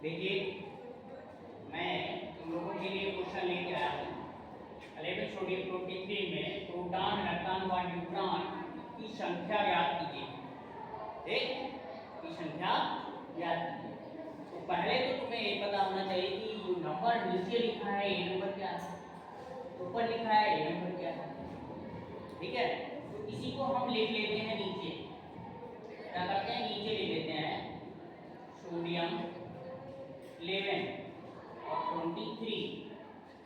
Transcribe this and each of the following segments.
देखिए मैं तुम लोगों के लिए क्वेश्चन लेके आया हूँ 11 सोडियम प्रोटीन 3 में प्रोटॉन इलेक्ट्रॉन व न्यूट्रॉन की संख्या ज्ञात कीजिए। ठीक, की संख्या ज्ञात कीजिए। तो पहले तो तुम्हें ये पता होना चाहिए कि जो नंबर नीचे लिखा है ये नंबर क्या है, ऊपर लिखा है ये नंबर क्या है। ठीक है, तो इसी को हम लिख लेते हैं नीचे। क्या करते हैं, नीचे लिख लेते हैं सोडियम 11 और 23।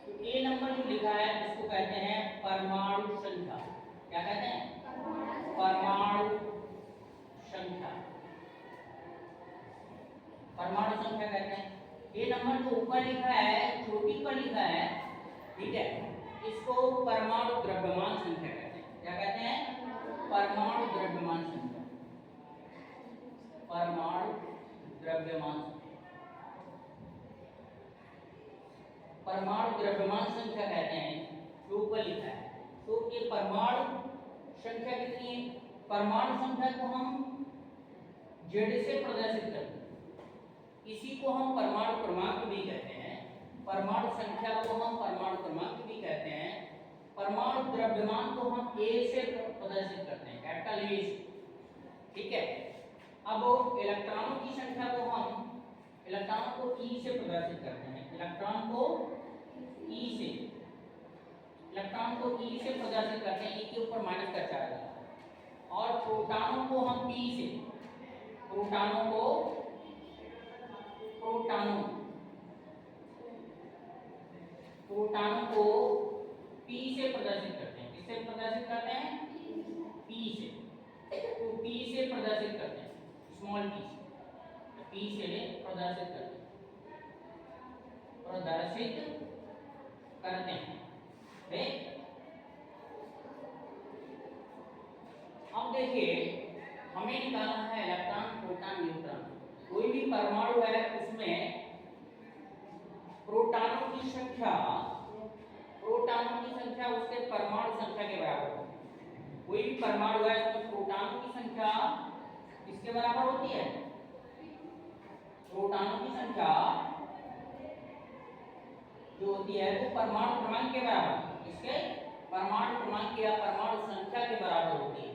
तो ए नंबर जो लिखा है उसको कहते हैं परमाणु संख्या। क्या कहते हैं, परमाणु संख्या, परमाणु संख्या कहते हैं। ये नंबर जो ऊपर लिखा है, छोटी पर लिखा है, ठीक है, इसको परमाणु द्रव्यमान संख्या कहते हैं। क्या कहते हैं, परमाणु द्रव्यमान संख्या, परमाणु द्रव्यमान संख्या, परमाणु द्रव्यमान संख्या कहते हैं जो ऊपर लिखा है। तो ये परमाणु संख्या कितनी है, परमाणु संख्या को हम जेड से प्रदर्शित करते हैं। इसी को हम परमाणु क्रमांक भी कहते हैं। परमाणु संख्या को हम परमाणु क्रमांक भी कहते हैं। परमाणु द्रव्यमान को हम ए से प्रदर्शित करते हैं, कैपिटल ए से। ठीक है, अब इलेक्ट्रॉनों की संख्या को हम इलेक्ट्रॉन को ई से प्रदर्शित करते हैं। इलेक्ट्रॉन को ई से, इलेक्ट्रॉन को ई से प्रदर्शित करते हैं, ई के ऊपर माइनस का चार्ज है। और प्रोटॉनों को हम पी से, प्रोटॉनों को, प्रोटॉनों प्रोटॉनों को पी से प्रदर्शित करते हैं। किससे प्रदर्शित करते हैं, पी से। तो पी से प्रदर्शित करते हैं, स्मॉल पी से, पी से प्रदर्शित करते हैं, प्रदर्शित करते हैं। ठीक, अब देखिए हमें निकालना है इलेक्ट्रॉन, प्रोटॉन, न्यूट्रॉन। कोई भी परमाणु है उसमें प्रोटॉनों की संख्या, प्रोटॉनों की संख्या उसके परमाणु संख्या के बराबर होती है। कोई भी परमाणु है उसमें प्रोटॉनों की संख्या किसके बराबर होती है, प्रोटॉनों की संख्या जो होती है वो परमाणु क्रमांक के बराबर, इसके परमाणु क्रमांक या परमाणु संख्या के बराबर होती है।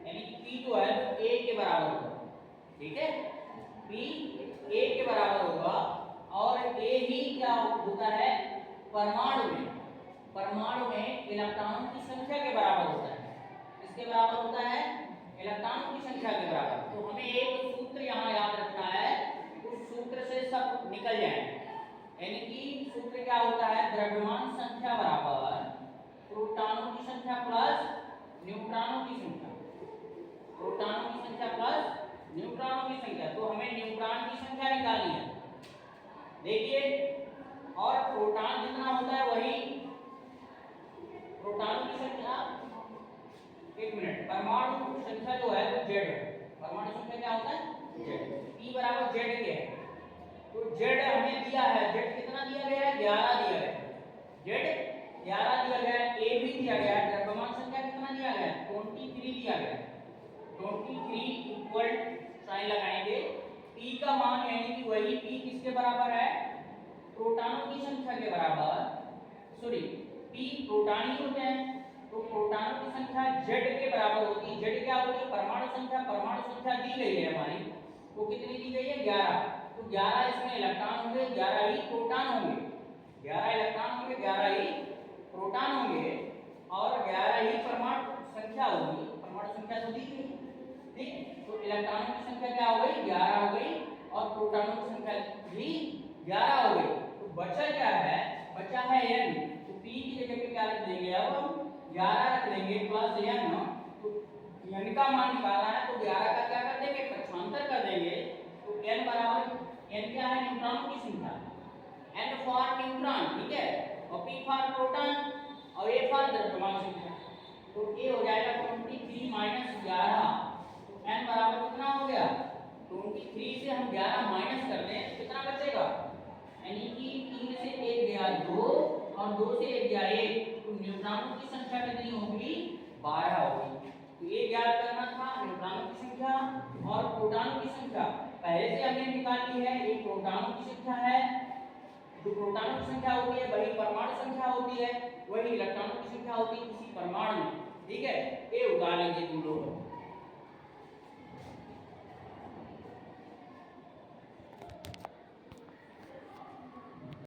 यानी कि P जो है वो A के बराबर होगा। ठीक है, P A के बराबर होगा। और A ही क्या होता है, परमाणु में, परमाणु में इलेक्ट्रॉनों की संख्या के बराबर होता है। किसके बराबर होता है, इलेक्ट्रॉनों की संख्या के बराबर। तो हमें एक सूत्र यहाँ याद रखना है, उस सूत्र से सब निकल जाएंगे। यानी कि सूत्र क्या होता है, द्रव्यमान संख्या बराबर प्रोटॉनों की संख्या प्लस न्यूट्रॉनों की संख्या, प्रोटॉनों की संख्या प्लस न्यूट्रॉनों की संख्या। तो हमें न्यूट्रॉन की संख्या निकालनी है। देखिए, और प्रोटॉन जितना होता है वही प्रोटॉनों की संख्या, एक मिनट, परमाणु संख्या जो है वो जेड है। परमाणु संख्या क्या होता है, जेड। पी बराबर जेड के है। तो जेड हमें दिया है, जेड कितना दिया गया है, 11 दिया गया है। जेड 11 दिया गया है, ए भी दिया गया है। द्रव्यमान संख्या कितना दिया गया है, 23 दिया गया है। 23 इक्वल साइन लगाएंगे, पी का मान यानी कि वही पी किसके बराबर है, प्रोटॉनों की संख्या के बराबर। सॉरी, पी प्रोटॉन ही होते हैं, तो प्रोटॉनों की संख्या जेड के बराबर होती है। जेड क्या होती है, परमाणु संख्या। परमाणु संख्या दी गई है हमारी, तो कितनी दी गई है, 11। तो 11 इसमें इलेक्ट्रॉन होंगे, 11 ही प्रोटॉन होंगे। 11 इलेक्ट्रॉन होंगे, 11 ही प्रोटॉन होंगे, और 11 ही परमाणु संख्या होगी। परमाणु संख्या तो दी गई। ठीक, तो इलेक्ट्रॉनों की संख्या क्या हो गई, 11 हो गई, और प्रोटॉनों की संख्या भी 11 हो गई। तो बचा क्या है, बचा है n। तो p की जगह पे क्या रख देंगे, अब हम 11 रख देंगे प्लस n। तो n का मान निकालना है, तो 11 का क्या कर देंगे, पक्षांतर कर देंगे। तो n बराबर, n क्या है, न्यूट्रॉनों की संख्या, n फॉर न्यूट्रॉन, ठीक है, और p फॉर प्रोटॉन, और a फॉर द्रव्यमान संख्या। तो a हो जाएगा 23 माइनस 11। तो n बराबर कितना हो गया, 23 से हम 11 माइनस कर दें, कितना बचेगा, यानी कि 3 से 1 गया 2, और 2 से 1 गया 1। तो न्यूट्रॉनों की संख्या कितनी होगी, 12 होगी। तो ये ज्ञात करना था न्यूट्रॉनों की संख्या, और प्रोटॉनों की संख्या पहले से हमने निकाल ली है। एक प्रोटॉनों की संख्या है, जो प्रोटॉनों की संख्या होती है वही परमाणु संख्या होती है, वही इलेक्ट्रॉनों की संख्या होती है किसी परमाणु में। ठीक है, ये उतार लीजिए तुम लोग।